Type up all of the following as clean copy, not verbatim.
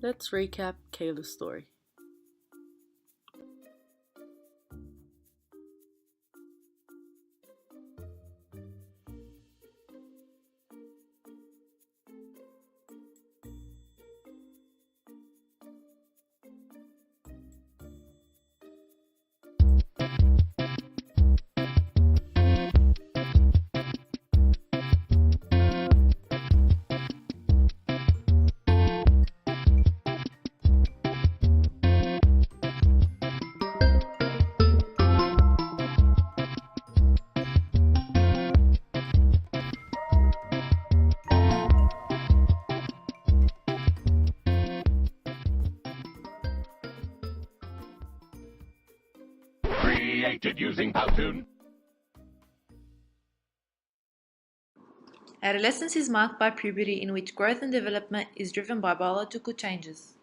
Let's recap Kayla's story. Created using Powtoon. Adolescence is marked by puberty, in which growth and development is driven by biological changes.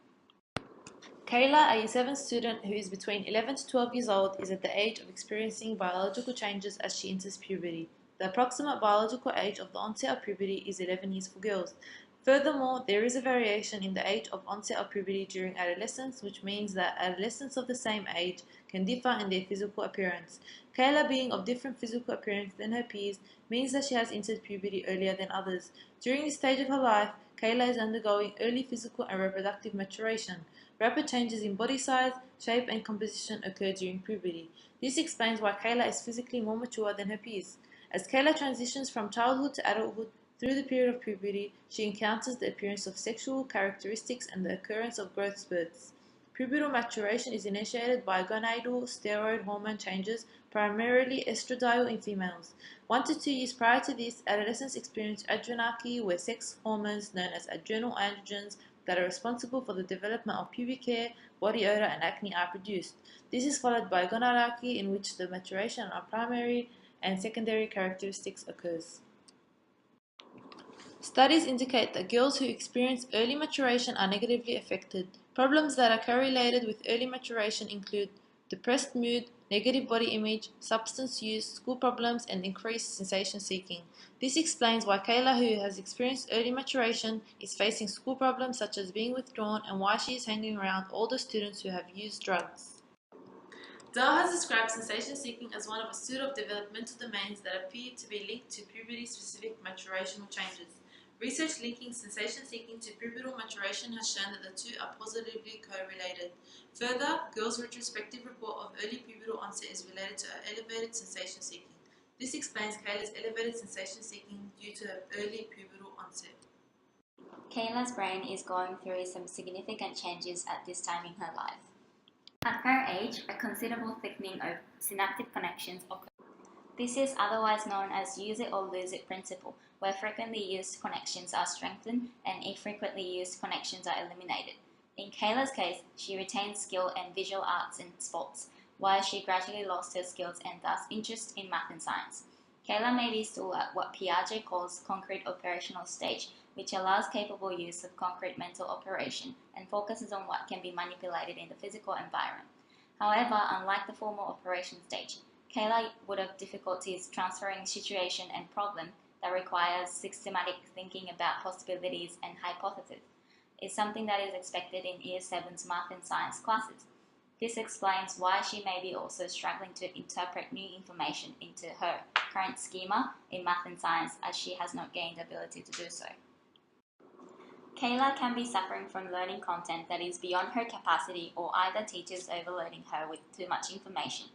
Kayla, a Year 7 student who is between 11 to 12 years old, is at the age of experiencing biological changes as she enters puberty. The approximate biological age of the onset of puberty is 11 years for girls. Furthermore, there is a variation in the age of onset of puberty during adolescence, which means that adolescents of the same age can differ in their physical appearance. Kayla, being of different physical appearance than her peers, means that she has entered puberty earlier than others. During this stage of her life, Kayla is undergoing early physical and reproductive maturation. Rapid changes in body size, shape, and composition occur during puberty. This explains why Kayla is physically more mature than her peers. As Kayla transitions from childhood to adulthood through the period of puberty, she encounters the appearance of sexual characteristics and the occurrence of growth spurts. Pubertal maturation is initiated by gonadal steroid hormone changes, primarily estradiol in females. 1 to 2 years prior to this, adolescents experience adrenarche, where sex hormones known as adrenal androgens that are responsible for the development of pubic hair, body odor, and acne are produced. This is followed by gonadarche, in which the maturation of primary and secondary characteristics occurs. Studies indicate that girls who experience early maturation are negatively affected. Problems that are correlated with early maturation include depressed mood, negative body image, substance use, school problems, and increased sensation seeking. This explains why Kayla, who has experienced early maturation, is facing school problems such as being withdrawn, and why she is hanging around older students who have used drugs. Dahl has described sensation seeking as one of a suite of developmental domains that appear to be linked to puberty-specific maturational changes. Research linking sensation seeking to pubertal maturation has shown that the two are positively correlated. Further, Girl's retrospective report of early pubertal onset is related to elevated sensation seeking. This explains Kayla's elevated sensation seeking due to her early pubertal onset. Kayla's brain is going through some significant changes at this time in her life. At her age, a considerable thickening of synaptic connections occurs. This is otherwise known as use it or lose it principle, where frequently used connections are strengthened and infrequently used connections are eliminated. In Kayla's case, she retained skill in visual arts and sports, while she gradually lost her skills and thus interest in math and science. Kayla may be still at what Piaget calls concrete operational stage, which allows capable use of concrete mental operation and focuses on what can be manipulated in the physical environment. However, unlike the formal operation stage, Kayla would have difficulties transferring situation and problem that requires systematic thinking about possibilities and hypotheses. It's something that is expected in Year 7's math and science classes. This explains why she may be also struggling to interpret new information into her current schema in math and science, as she has not gained the ability to do so. Kayla can be suffering from learning content that is beyond her capacity, or either teachers overloading her with too much information.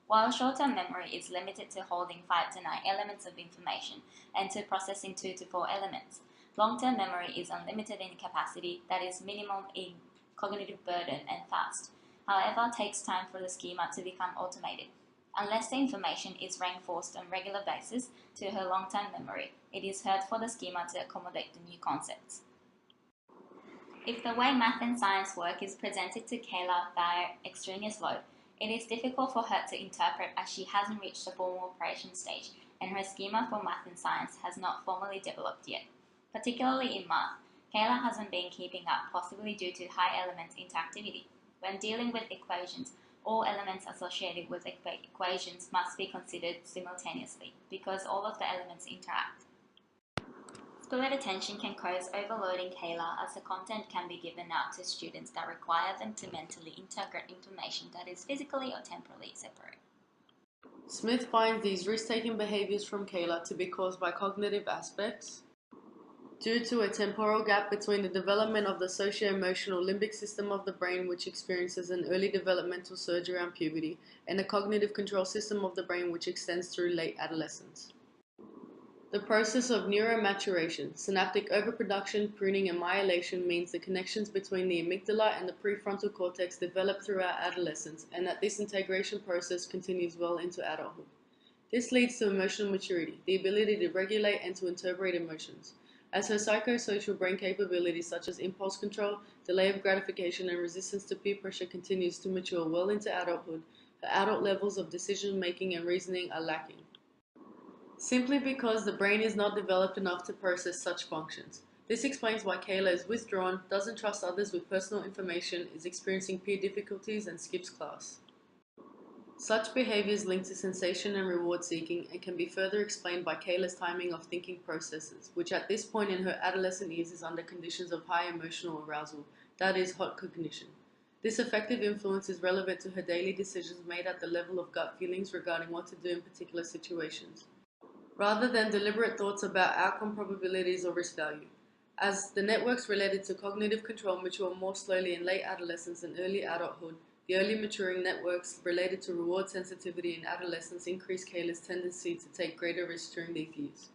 While short-term memory is limited to holding 5 to 9 elements of information and to processing 2 to 4 elements, long-term memory is unlimited in capacity, that is minimum in cognitive burden and fast. However, takes time for the schema to become automated. Unless the information is reinforced on a regular basis to her long-term memory, it is hard for the schema to accommodate the new concepts. If the way math and science work is presented to Kayla via extraneous load, it is difficult for her to interpret, as she hasn't reached the formal operation stage and her schema for math and science has not formally developed yet. Particularly in math, Kayla hasn't been keeping up, possibly due to high element interactivity. When dealing with equations, all elements associated with equations must be considered simultaneously because all of the elements interact. Split attention can cause overloading Kayla, as the content can be given out to students that require them to mentally integrate information that is physically or temporally separate. Smith finds these risk-taking behaviors from Kayla to be caused by cognitive aspects due to a temporal gap between the development of the socio-emotional limbic system of the brain, which experiences an early developmental surge around puberty, and the cognitive control system of the brain, which extends through late adolescence. The process of neuromaturation, synaptic overproduction, pruning, and myelation means the connections between the amygdala and the prefrontal cortex develop throughout adolescence, and that this integration process continues well into adulthood. This leads to emotional maturity, the ability to regulate and to interpret emotions. As her psychosocial brain capabilities such as impulse control, delay of gratification, and resistance to peer pressure continues to mature well into adulthood, her adult levels of decision-making and reasoning are lacking, simply because the brain is not developed enough to process such functions. This explains why Kayla is withdrawn, doesn't trust others with personal information, is experiencing peer difficulties, and skips class. Such behaviors link to sensation and reward seeking and can be further explained by Kayla's timing of thinking processes, which at this point in her adolescent years is under conditions of high emotional arousal, that is, hot cognition. This affective influence is relevant to her daily decisions made at the level of gut feelings regarding what to do in particular situations, rather than deliberate thoughts about outcome probabilities or risk value. As the networks related to cognitive control mature more slowly in late adolescence and early adulthood, the early maturing networks related to reward sensitivity in adolescence increase Kayla's tendency to take greater risks during these years.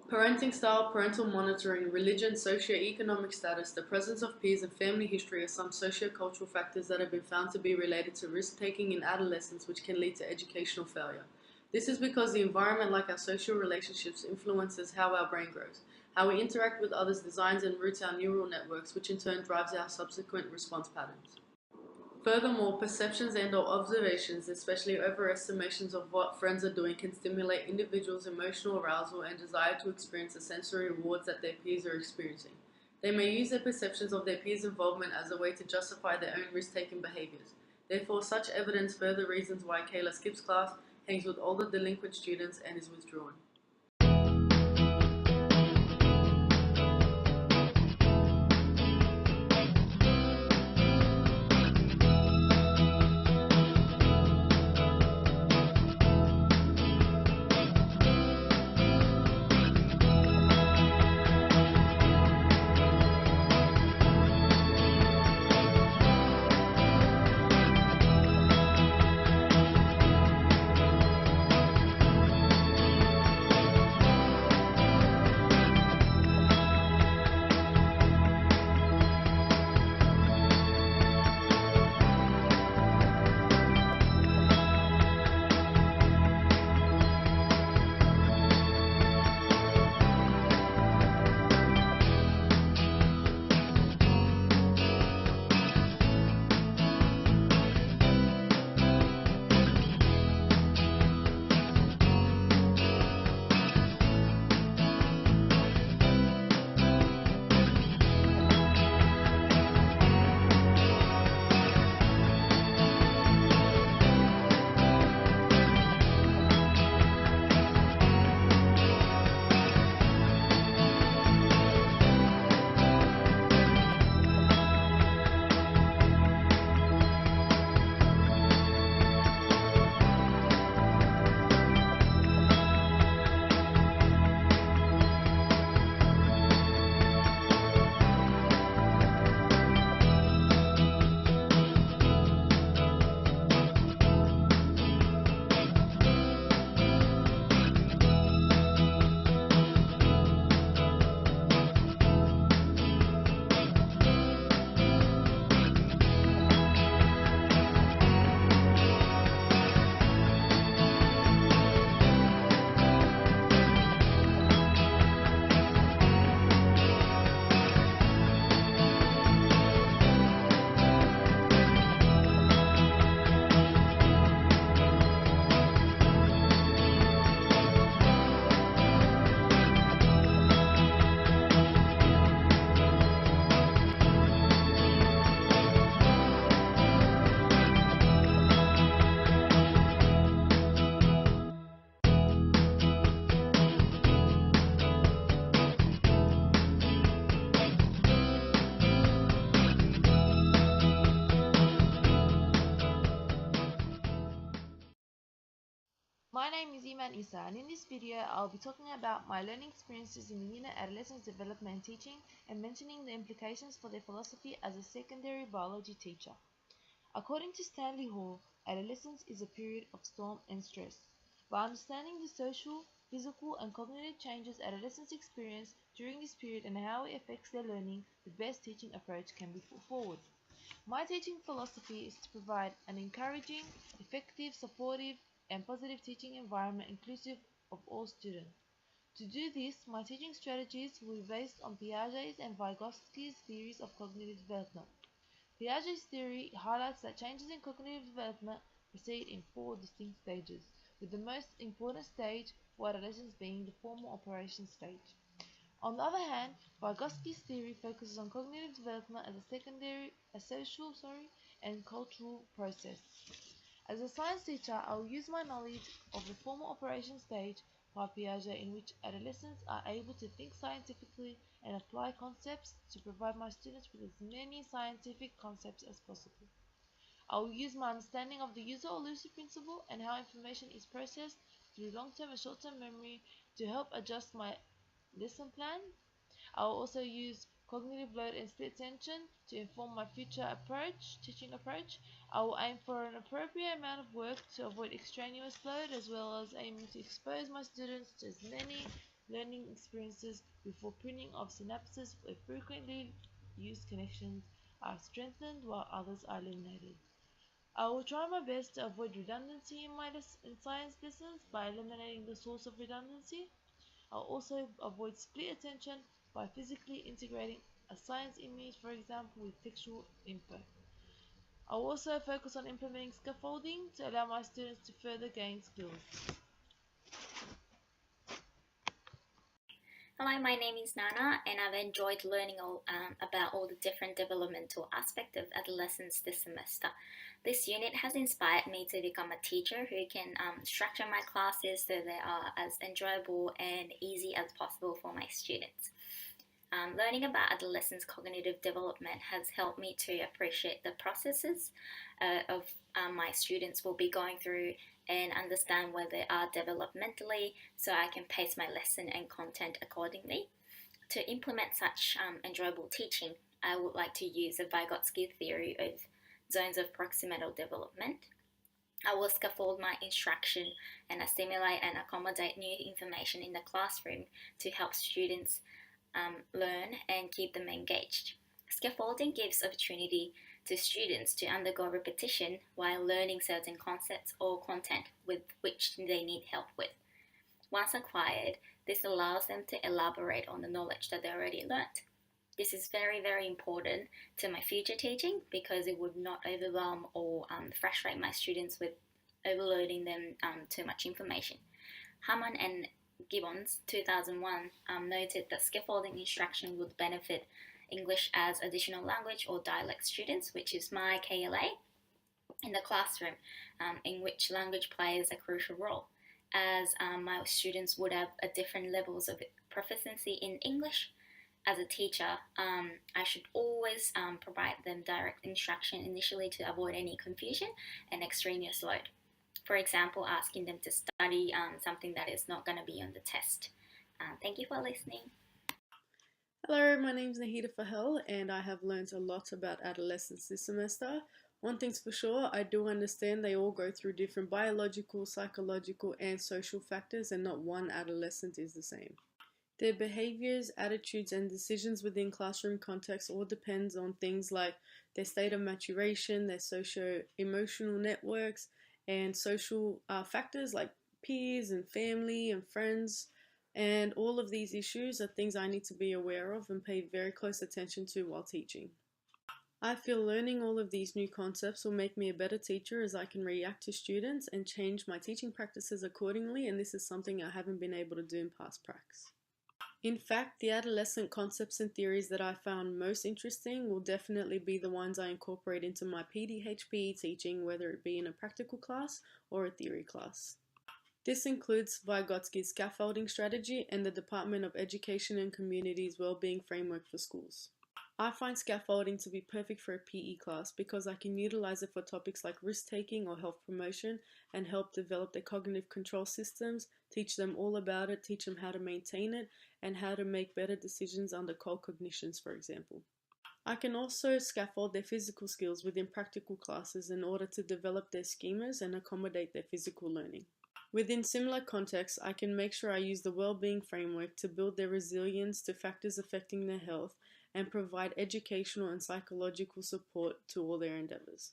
Parenting style, parental monitoring, religion, socioeconomic status, the presence of peers, and family history are some sociocultural factors that have been found to be related to risk-taking in adolescence, which can lead to educational failure. This is because the environment, like our social relationships, influences how our brain grows. How we interact with others designs and routes our neural networks, which in turn drives our subsequent response patterns. Furthermore, perceptions and/or observations, especially overestimations of what friends are doing, can stimulate individuals' emotional arousal and desire to experience the sensory rewards that their peers are experiencing. They may use their perceptions of their peers' involvement as a way to justify their own risk-taking behaviors. Therefore, such evidence further reasons why Kayla skips class, hangs with older delinquent students, and is withdrawn. My name is Iman Isa, and in this video I'll be talking about my learning experiences in the unit Adolescence Development and Teaching and mentioning the implications for their philosophy as a secondary biology teacher. According to Stanley Hall, adolescence is a period of storm and stress. By understanding the social, physical, and cognitive changes adolescents experience during this period and how it affects their learning, the best teaching approach can be put forward. My teaching philosophy is to provide an encouraging, effective, supportive, and positive teaching environment inclusive of all students. To do this, my teaching strategies will be based on Piaget's and Vygotsky's theories of cognitive development. Piaget's theory highlights that changes in cognitive development proceed in four distinct stages, with the most important stage for adolescence being the formal operation stage. On the other hand, Vygotsky's theory focuses on cognitive development as a social, and cultural process. As a science teacher, I will use my knowledge of the formal operation stage by Piaget, in which adolescents are able to think scientifically and apply concepts to provide my students with as many scientific concepts as possible. I will use my understanding of the user or loosey principle and how information is processed through long-term and short-term memory to help adjust my lesson plan. I will also use cognitive load and split attention to inform my future teaching approach. I will aim for an appropriate amount of work to avoid extraneous load, as well as aiming to expose my students to as many learning experiences before pruning of synapses where frequently used connections are strengthened while others are eliminated. I will try my best to avoid redundancy in my science lessons by eliminating the source of redundancy. I'll also avoid split attention by physically integrating a science image, for example, with textual info. I'll also focus on implementing scaffolding to allow my students to further gain skills. Hello, my name is Nana, and I've enjoyed learning about all the different developmental aspects of adolescence this semester. This unit has inspired me to become a teacher who can structure my classes so they are as enjoyable and easy as possible for my students. Learning about adolescence cognitive development has helped me to appreciate the processes of my students will be going through and understand where they are developmentally so I can pace my lesson and content accordingly. To implement such enjoyable teaching, I would like to use the Vygotsky theory of zones of proximal development. I will scaffold my instruction and assimilate and accommodate new information in the classroom to help students learn and keep them engaged. Scaffolding gives opportunity to students to undergo repetition while learning certain concepts or content with which they need help with. Once acquired, this allows them to elaborate on the knowledge that they already learnt. This is very, very important to my future teaching because it would not overwhelm or frustrate my students with overloading them too much information. Hammond and Gibbons, 2001, noted that scaffolding instruction would benefit English as additional language or dialect students, which is my KLA, in the classroom, in which language plays a crucial role, as my students would have a different levels of proficiency in English. As a teacher, I should always provide them direct instruction initially to avoid any confusion and extraneous load. For example, asking them to study something that is not going to be on the test. Thank you for listening. Hello, my name is Nahida Fahel, and I have learned a lot about adolescence this semester. One thing's for sure, I do understand they all go through different biological, psychological, and social factors, and not one adolescent is the same. Their behaviors, attitudes, and decisions within classroom context all depends on things like their state of maturation, their socio-emotional networks, and social factors like peers and family and friends. And all of these issues are things I need to be aware of and pay very close attention to while teaching. I feel learning all of these new concepts will make me a better teacher as I can react to students and change my teaching practices accordingly, and this is something I haven't been able to do in past pracs. In fact, the adolescent concepts and theories that I found most interesting will definitely be the ones I incorporate into my PDHPE teaching, whether it be in a practical class or a theory class. This includes Vygotsky's scaffolding strategy and the Department of Education and Community's Wellbeing Framework for Schools. I find scaffolding to be perfect for a PE class because I can utilize it for topics like risk-taking or health promotion and help develop their cognitive control systems, teach them all about it, teach them how to maintain it, and how to make better decisions under cold cognitions, for example. I can also scaffold their physical skills within practical classes in order to develop their schemas and accommodate their physical learning. Within similar contexts, I can make sure I use the well-being framework to build their resilience to factors affecting their health and provide educational and psychological support to all their endeavors.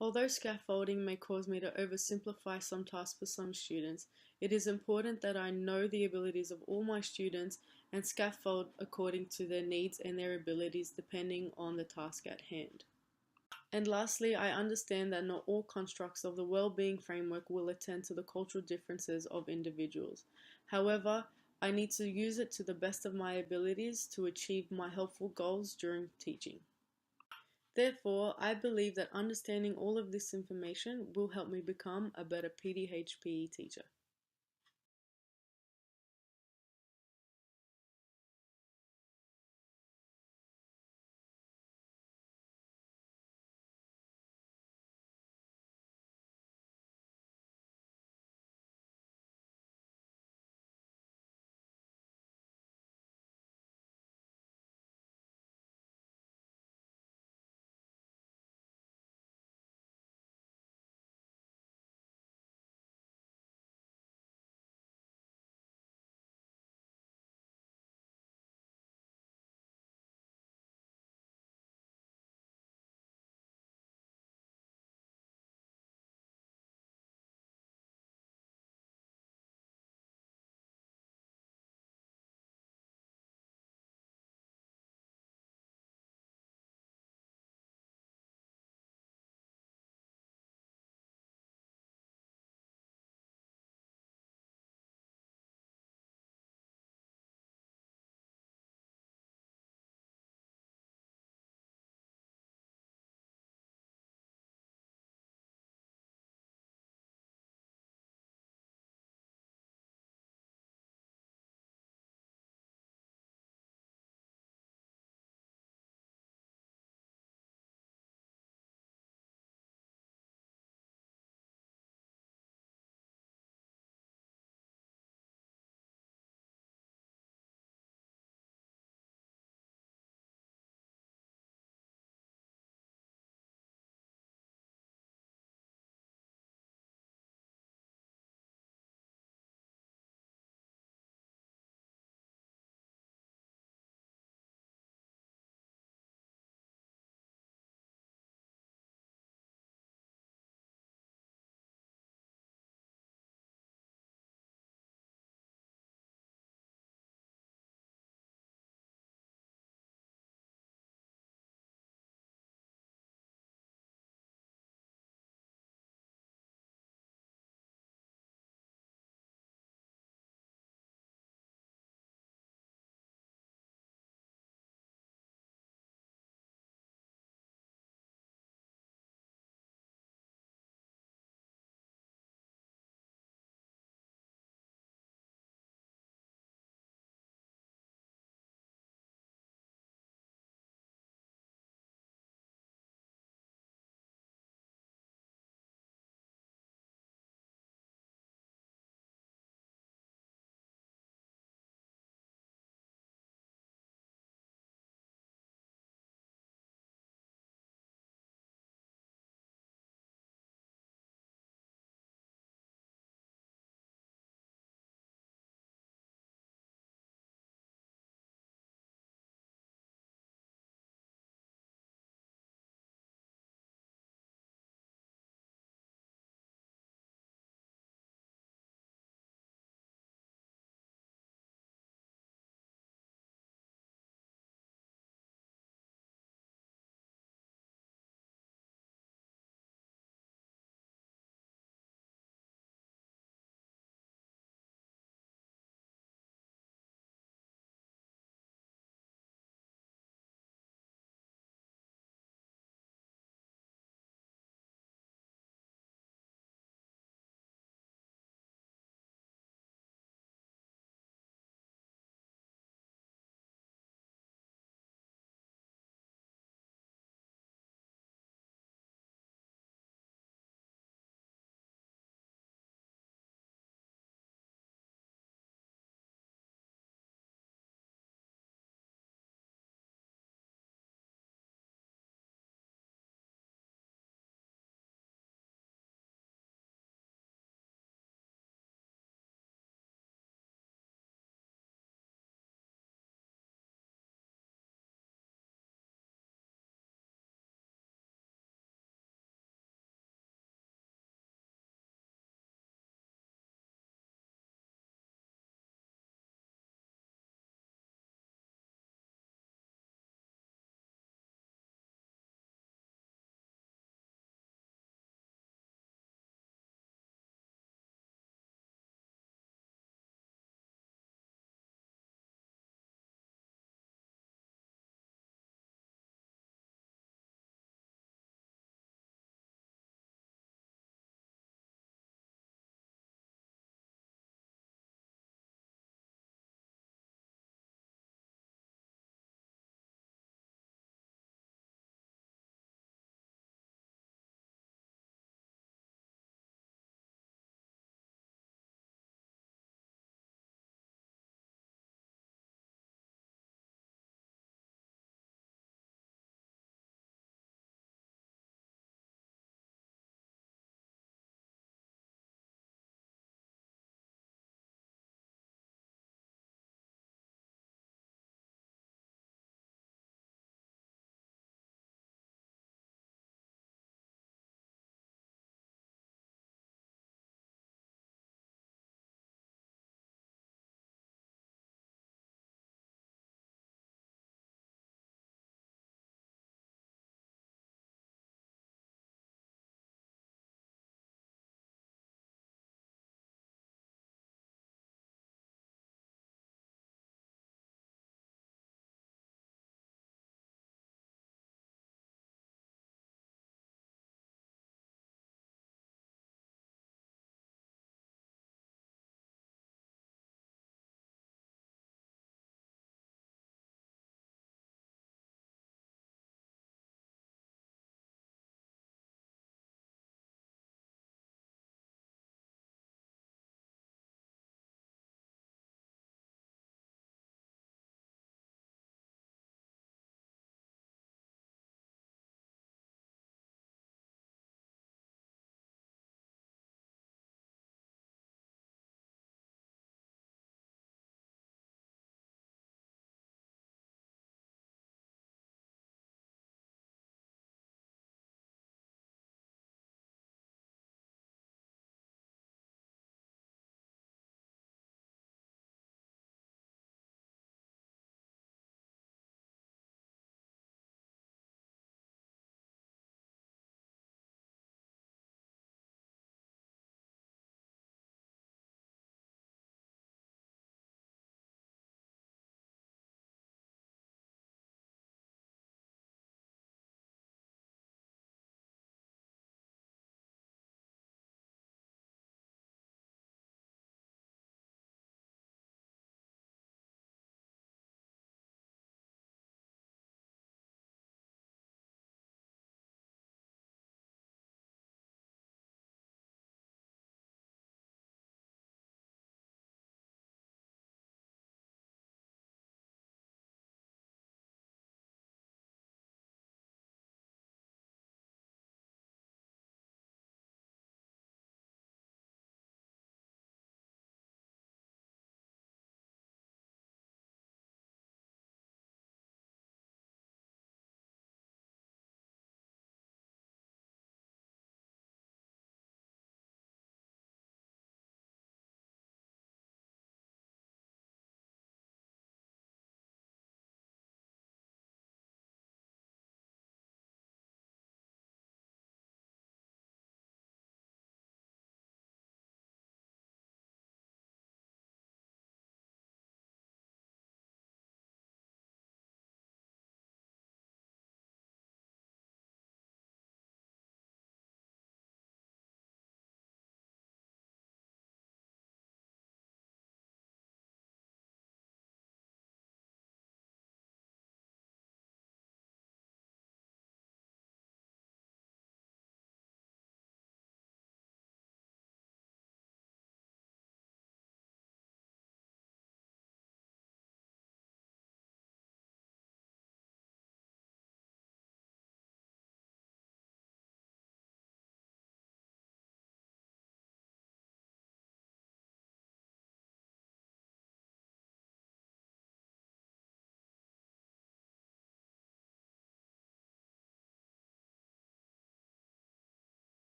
Although scaffolding may cause me to oversimplify some tasks for some students, it is important that I know the abilities of all my students and scaffold according to their needs and their abilities depending on the task at hand. And lastly, I understand that not all constructs of the well-being framework will attend to the cultural differences of individuals. However, I need to use it to the best of my abilities to achieve my helpful goals during teaching. Therefore, I believe that understanding all of this information will help me become a better PDHPE teacher.